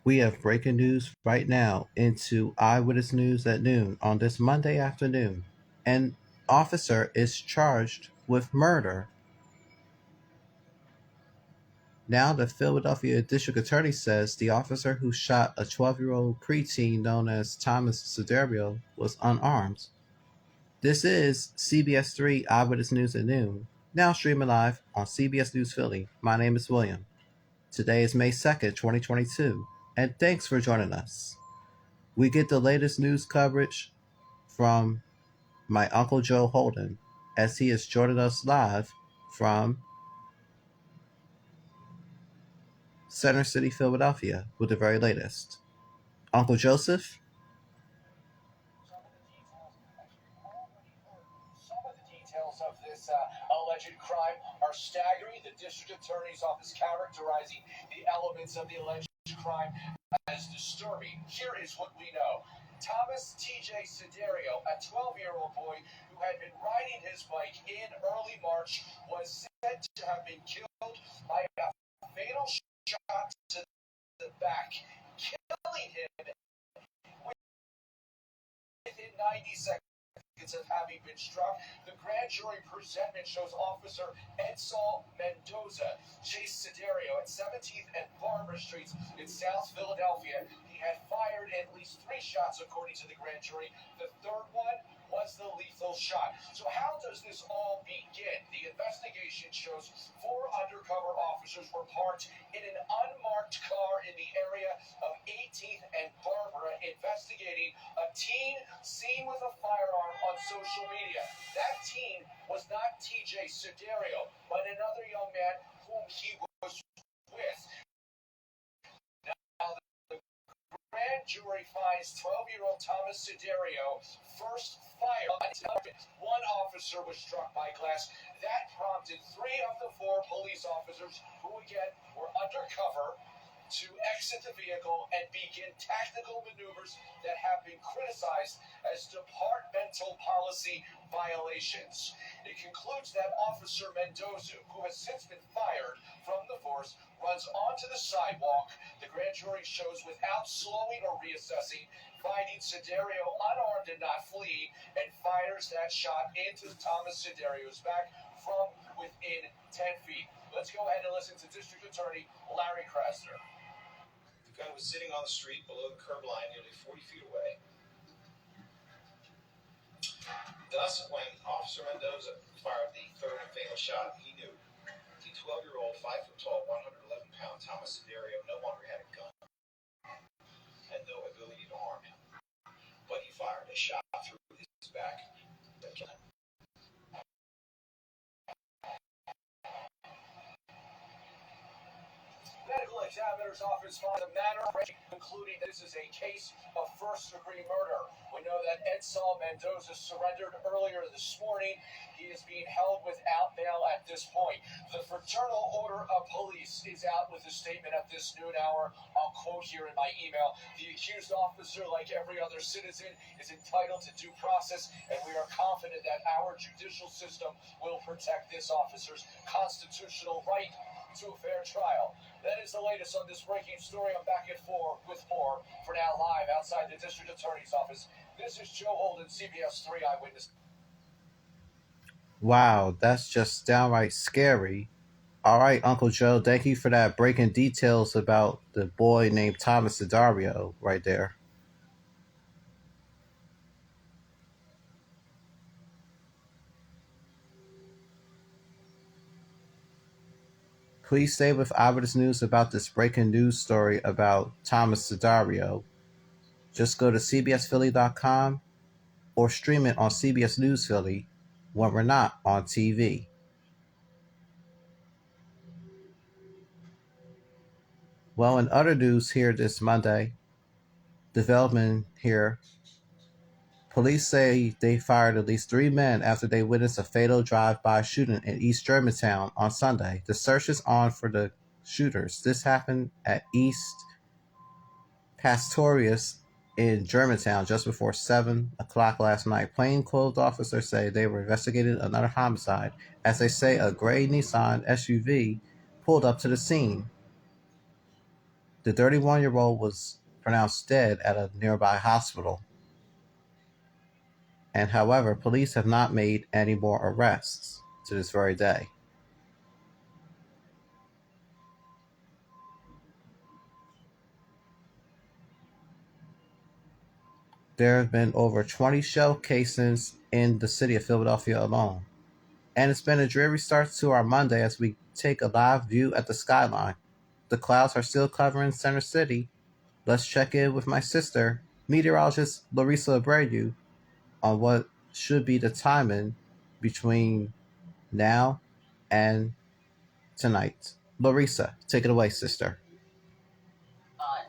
We have breaking news right now into Eyewitness News at noon on this Monday afternoon. An officer is charged with murder. Now, the Philadelphia District Attorney says the officer who shot a 12-year-old preteen known as Thomas Siderio was unarmed. This is CBS 3 Eyewitness News at noon, now streaming live on CBS News Philly. My name is William. Today is May 2nd, 2022, and thanks for joining us. We get the latest news coverage from my Uncle Joe Holden as he is joining us live from Center City, Philadelphia with the very latest. Uncle Joseph? Some of the details of this alleged crime are staggering. The district attorney's office characterizing the elements of the alleged crime as disturbing. Here is what we know. Thomas T.J. Siderio, a 12-year-old boy who had been riding his bike in early March, was said to have been killed by a fatal shot to the back, killing him within 90 seconds of having been struck. The grand jury presentment shows Officer Edsal Mendoza chased Siderio at 17th and Barbara Streets in South Philadelphia. He had fired at least 3 shots, according to the grand jury. The third one was the lethal shot. So how does this all begin? The investigation shows 4 undercover officers were parked in an unmarked car in the area of 18th and Barbara, investigating a teen seen with a firearm on social media. That teen was not TJ Siderio, but another young man whom he was with. Now, the grand jury finds 12-year-old Thomas Siderio first fired. One officer was struck by glass. That prompted 3 of the 4 police officers, who again were undercover, to exit the vehicle and begin tactical maneuvers that have been criticized as departmental policy violations. It concludes that Officer Mendoza, who has since been fired from the force, runs onto the sidewalk. The grand jury shows without slowing or reassessing, finding Siderio unarmed and not fleeing, and fires that shot into Thomas Siderio's back from within 10 feet. Let's go ahead and listen to District Attorney Larry Krasner. The gun was sitting on the street below the curb line, nearly 40 feet away. Thus, when Officer Mendoza fired the third and fatal shot, he knew the 12-year-old, 5'tall", 111-pound Thomas Siderio no longer had a gun and no ability to harm him. But he fired a shot through his back that killed him. Medical examiner's office finds a matter of concluding this is a case of first-degree murder. We know that Edsal Mendoza surrendered earlier this morning. He is being held without bail at this point. The Fraternal Order of Police is out with a statement at this noon hour. I'll quote here in my email. The accused officer, like every other citizen, is entitled to due process, and we are confident that our judicial system will protect this officer's constitutional right to a fair trial. That is the latest on this breaking story. I'm back at 4 with more. For now, live outside the District Attorney's office. This is Joe Holden, CBS 3 Eyewitness. Wow, that's just downright scary. All right, Uncle Joe, thank you for that breaking details about the boy named Thomas Siderio right there. Please stay with Eyewitness News about this breaking news story about Thomas Siderio. Just go to cbsphilly.com or stream it on CBS News Philly when we're not on TV. Well, in other news here this Monday, development here, police say they fired at least 3 men after they witnessed a fatal drive-by shooting in East Germantown on Sunday. The search is on for the shooters. This happened at East Pastorius in Germantown just before 7 o'clock last night. Plainclothes officers say they were investigating another homicide. As they say, a gray Nissan SUV pulled up to the scene. The 31-year-old was pronounced dead at a nearby hospital. And however, police have not made any more arrests to this very day. There have been over 20 shell casings in the city of Philadelphia alone. And it's been a dreary start to our Monday as we take a live view at the skyline. The clouds are still covering Center City. Let's check in with my sister, meteorologist Larissa Abreu, on what should be the timing between now and tonight. Larissa, take it away, sister.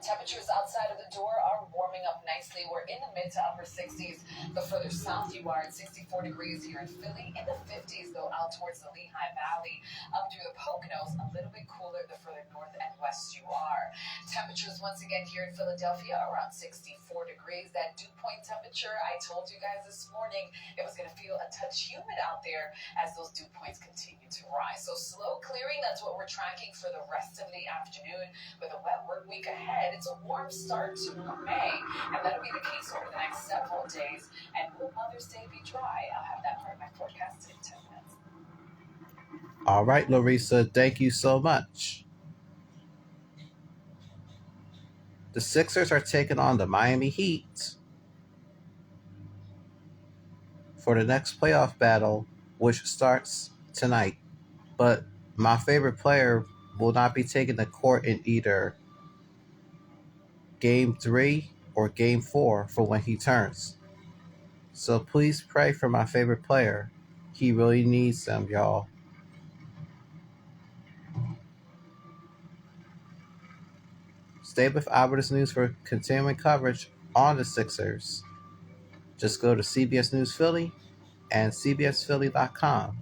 Temperatures outside of the door are warming up nicely. We're in the mid to upper 60s. The further south you are at 64 degrees here in Philly. In the 50s, though, out towards the Lehigh Valley. Up through the Poconos, a little bit cooler the further north and west you are. Temperatures once again here in Philadelphia around 64 degrees. That dew point temperature, I told you guys this morning, it was going to feel a touch humid out there as those dew points continue to rise. So slow clearing, that's what we're tracking for the rest of the afternoon with a wet work week ahead. It's a warm start to May, and that'll be the case over the next several days. And will Mother's Day be dry? I'll have that part of my forecast in 10 minutes. All right, Larissa, thank you so much. The Sixers are taking on the Miami Heat for the next playoff battle, which starts tonight. But my favorite player will not be taking the court in either Game 3 or Game 4 for when he turns. So please pray for my favorite player. He really needs them, y'all. Stay with Eyewitness News for continuing coverage on the Sixers. Just go to CBS News Philly and cbsphilly.com.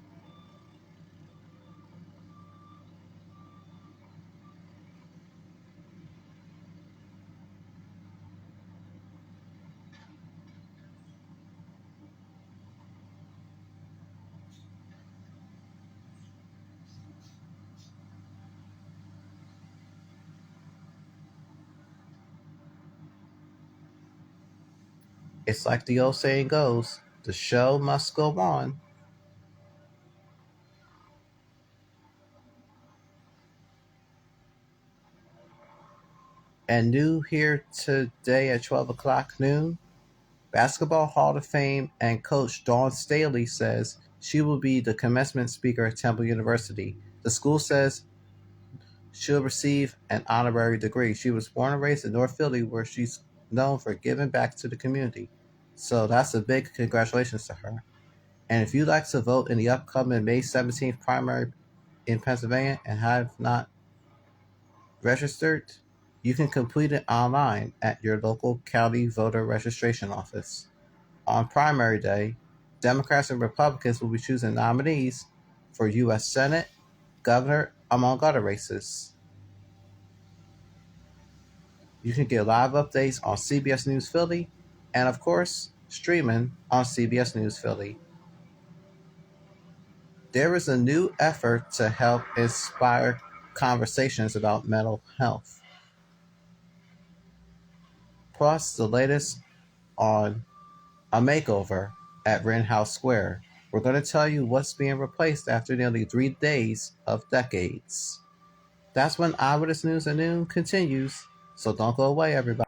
It's like the old saying goes, the show must go on. And new here today at 12 o'clock noon, Basketball Hall of Fame and coach Dawn Staley says she will be the commencement speaker at Temple University. The school says she'll receive an honorary degree. She was born and raised in North Philly, where she's known for giving back to the community. So that's a big congratulations to her. And if you'd like to vote in the upcoming May 17th primary in Pennsylvania and have not registered, you can complete it online at your local county voter registration office. On primary day, Democrats and Republicans will be choosing nominees for U.S. Senate, governor, among other races. You can get live updates on CBS News Philly and, of course, streaming on CBS News Philly. There is a new effort to help inspire conversations about mental health. Plus, the latest on a makeover at Rittenhouse Square. We're going to tell you what's being replaced after nearly 3 days of decades. That's when Eyewitness News at noon continues, so don't go away, everybody.